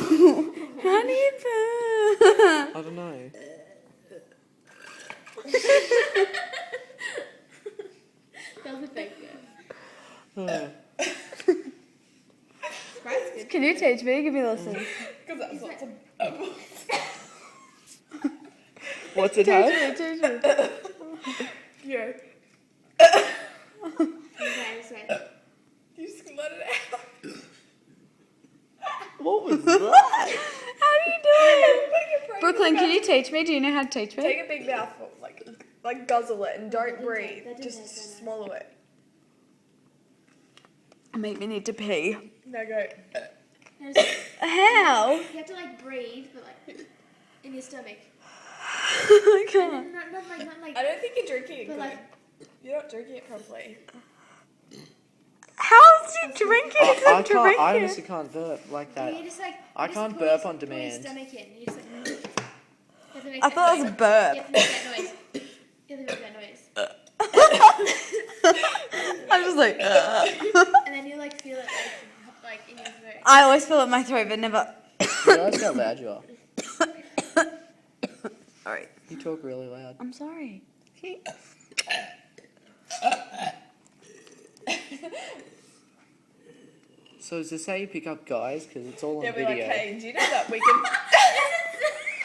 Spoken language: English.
How do you poo? I don't know. That was a fake Oh. Sprite's good. Can you teach me? Give me lessons. Because that's lots of... What's it have? Teach me. Yeah. Okay. You just let it out. What was that? How do you do it? Brooklyn, can you teach me? Do you know how to teach me? Take a big mouthful, like guzzle it, and don't That breathe. didn't Just taste so nice. swallow it. Make me need to pee. Now go. No, just- How? you have to like breathe, but like in your stomach. I And can't. then not like. I don't think you're drinking it But good. like, You're not drinking it properly. How is he drinking? I Isn't can't. I drinking. honestly can't burp like that. you just like. I you just can't pull burp your- on pull your demand. stomach in. You just like. You have to make I that thought it was a noise. burp. You have to make that noise. You have to make that noise. I'm just like. And then you like feel it like in your throat. I always feel it in my throat, but never. You realize how loud you are? Alright. You talk really loud. I'm sorry. So is this how you pick up guys? Because it's all on Yeah, we're video. like, hey, do you know that we can